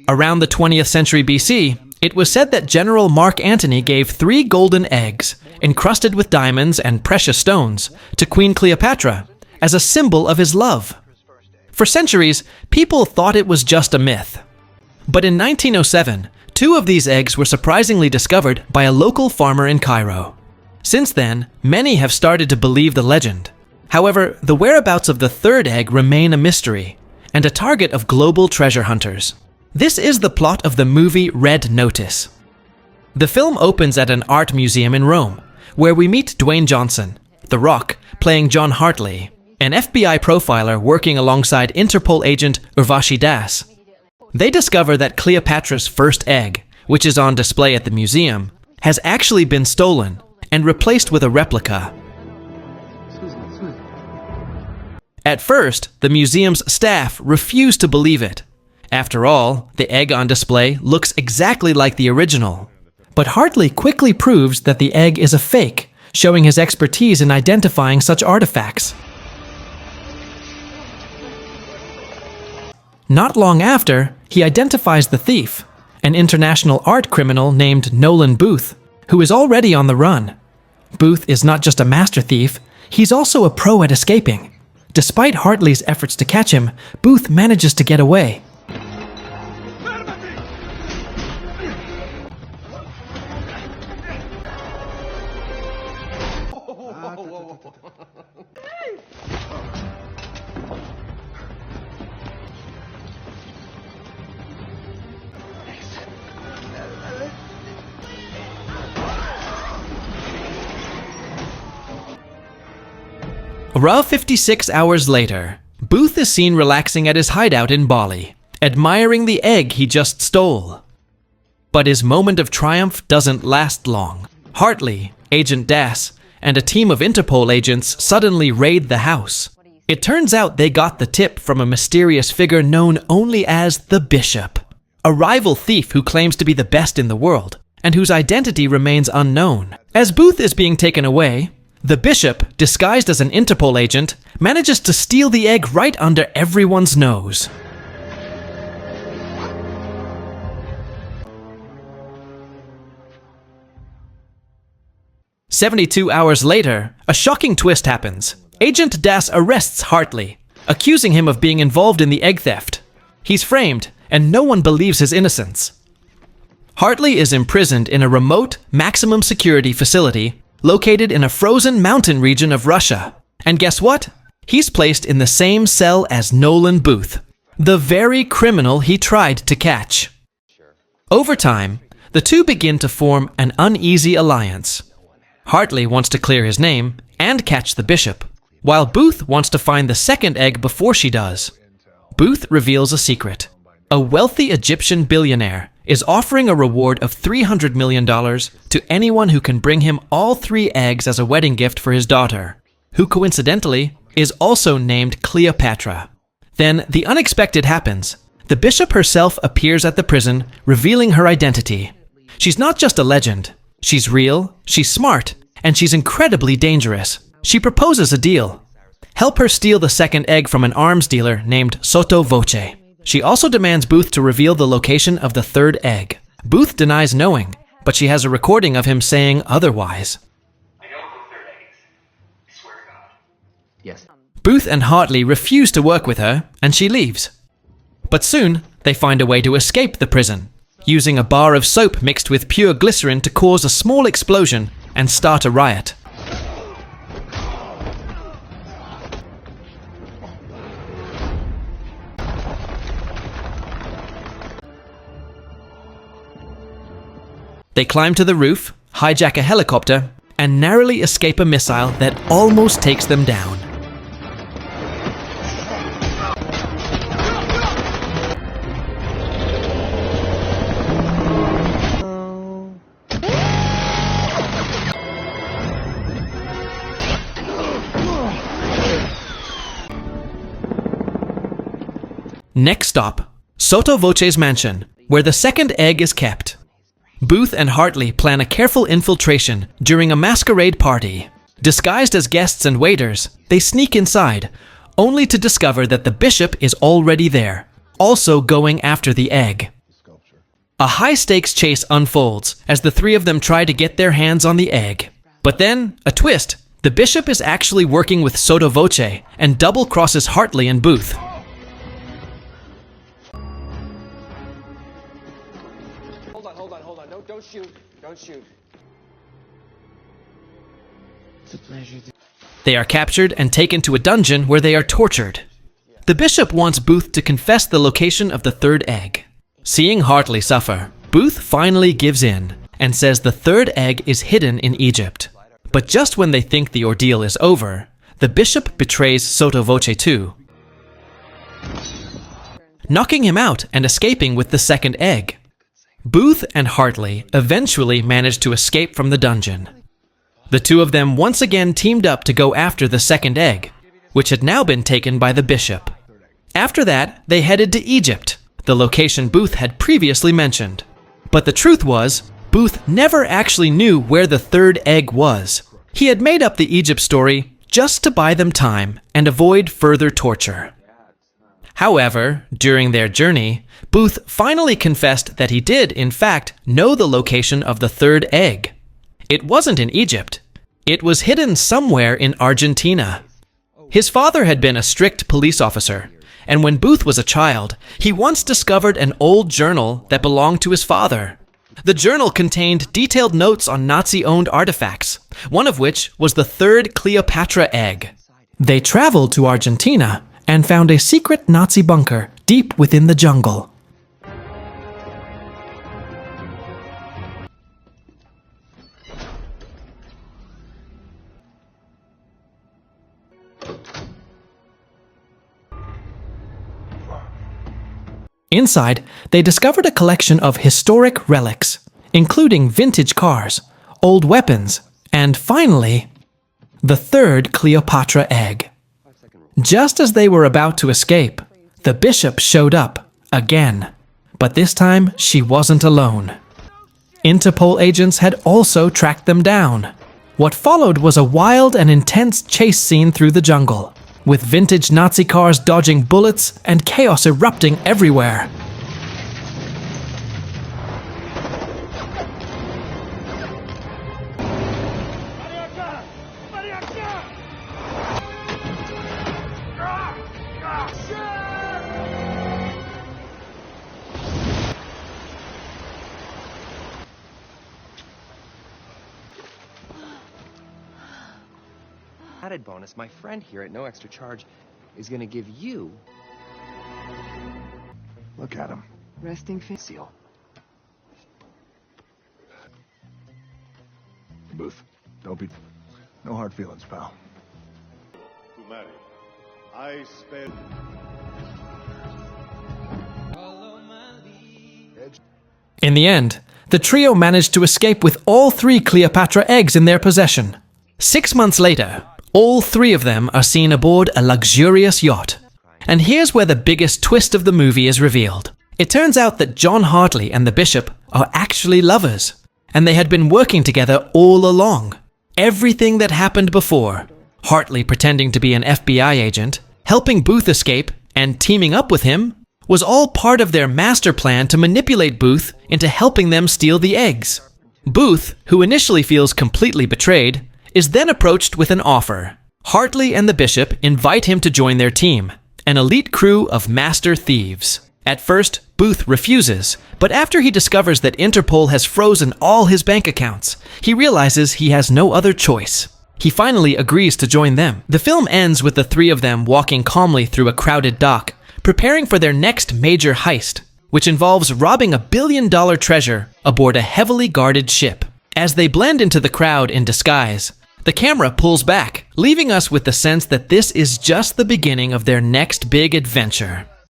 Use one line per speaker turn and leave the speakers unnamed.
Around the 20th century BC, it was said that General Mark Antony gave 3 golden eggs, encrusted with diamonds and precious stones, to Queen Cleopatra as a symbol of his love. For centuries, people thought it was just a myth. But in 1907, 2 of these eggs were surprisingly discovered by a local farmer in Cairo. Since then, many have started to believe the legend. However, the whereabouts of the 3rd egg remain a mystery, and a target of global treasure hunters. This is the plot of the movie Red Notice. The film opens at an art museum in Rome, where we meet Dwayne Johnson, The Rock, playing John Hartley, an FBI profiler working alongside Interpol agent Urvashi Das. They discover that Cleopatra's first egg, which is on display at the museum, has actually been stolen and replaced with a replica. At first, the museum's staff refused to believe it. After all, the egg on display looks exactly like the original. But Hartley quickly proves that the egg is a fake, showing his expertise in identifying such artifacts. Not long after, he identifies the thief, an international art criminal named Nolan Booth, who is already on the run. Booth is not just a master thief, he's also a pro at escaping. Despite Hartley's efforts to catch him, Booth manages to get away. Around 56 hours later, Booth is seen relaxing at his hideout in Bali, admiring the egg he just stole. But his moment of triumph doesn't last long. Hartley, Agent Das, and a team of Interpol agents suddenly raid the house. It turns out they got the tip from a mysterious figure known only as the Bishop, a rival thief who claims to be the best in the world, and whose identity remains unknown. As Booth is being taken away, the Bishop, disguised as an Interpol agent, manages to steal the egg right under everyone's nose. "72 hours later, a shocking twist happens. Agent Das arrests Hartley, accusing him of being involved in the egg theft. He's framed, and no one believes his innocence. Hartley is imprisoned in a remote, maximum security facility located in a frozen mountain region of Russia. And guess what? He's placed in the same cell as Nolan Booth, the very criminal he tried to catch. Over time, the two begin to form an uneasy alliance. Hartley wants to clear his name and catch the Bishop, while Booth wants to find the second egg before she does. Booth reveals a secret. A wealthy Egyptian billionaire is offering a reward of $300 million to anyone who can bring him all 3 eggs as a wedding gift for his daughter, who coincidentally is also named Cleopatra. Then the unexpected happens. The Bishop herself appears at the prison, revealing her identity. She's not just a legend. She's real, she's smart, and she's incredibly dangerous. She proposes a deal. Help her steal the second egg from an arms dealer named Sotto Voce. She also demands Booth to reveal the location of the third egg. Booth denies knowing, but she has a recording of him saying otherwise.
I know what the third egg is. I swear to God.
Yes.
Booth and Hartley refuse to work with her, and she leaves. But soon, they find a way to escape the prison, using a bar of soap mixed with pure glycerin to cause a small explosion and start a riot. They climb to the roof, hijack a helicopter, and narrowly escape a missile that almost takes them down. Next stop, Sotto Voce's mansion, where the second egg is kept. Booth and Hartley plan a careful infiltration during a masquerade party. Disguised as guests and waiters, they sneak inside, only to discover that the Bishop is already there, also going after the egg. A high-stakes chase unfolds as the three of them try to get their hands on the egg. But then, a twist. The Bishop is actually working with Sotto Voce and double-crosses Hartley and Booth.
Hold on. Don't shoot. Don't shoot. It's a pleasure to...
They are captured and taken to a dungeon where they are tortured. The Bishop wants Booth to confess the location of the third egg. Seeing Hartley suffer, Booth finally gives in and says the third egg is hidden in Egypt. But just when they think the ordeal is over, the Bishop betrays Sotto Voce too, knocking him out and escaping with the second egg. Booth and Hartley eventually manage to escape from the dungeon. The two of them once again teamed up to go after the second egg, which had now been taken by the Bishop. After that, they headed to Egypt, the location Booth had previously mentioned. But the truth was, Booth never actually knew where the third egg was. He had made up the Egypt story just to buy them time and avoid further torture. However, during their journey, Booth finally confessed that he did, in fact, know the location of the third egg. It wasn't in Egypt. It was hidden somewhere in Argentina. His father had been a strict police officer, and when Booth was a child, he once discovered an old journal that belonged to his father. The journal contained detailed notes on Nazi-owned artifacts, one of which was the third Cleopatra egg. They traveled to Argentina and found a secret Nazi bunker deep within the jungle. Inside, they discovered a collection of historic relics, including vintage cars, old weapons, and finally, the third Cleopatra egg. Just as they were about to escape, the Bishop showed up again, but this time she wasn't alone. Interpol agents had also tracked them down. What followed was a wild and intense chase scene through the jungle, with vintage Nazi cars dodging bullets and chaos erupting everywhere.
Added bonus, my friend here at no extra charge is gonna give you...
Look at him.
Resting face seal.
Booth, don't be... No hard feelings, pal.
To marry. I spend...
In the end, the trio managed to escape with all three Cleopatra eggs in their possession. 6 months later, all three of them are seen aboard a luxurious yacht. And here's where the biggest twist of the movie is revealed. It turns out that John Hartley and the Bishop are actually lovers, and they had been working together all along. Everything that happened before, Hartley pretending to be an FBI agent, helping Booth escape, and teaming up with him, was all part of their master plan to manipulate Booth into helping them steal the eggs. Booth, who initially feels completely betrayed, is then approached with an offer. Hartley and the Bishop invite him to join their team, an elite crew of master thieves. At first, Booth refuses, but after he discovers that Interpol has frozen all his bank accounts, he realizes he has no other choice. He finally agrees to join them. The film ends with the three of them walking calmly through a crowded dock, preparing for their next major heist, which involves robbing $1 billion treasure aboard a heavily guarded ship. As they blend into the crowd in disguise, the camera pulls back, leaving us with the sense that this is just the beginning of their next big adventure.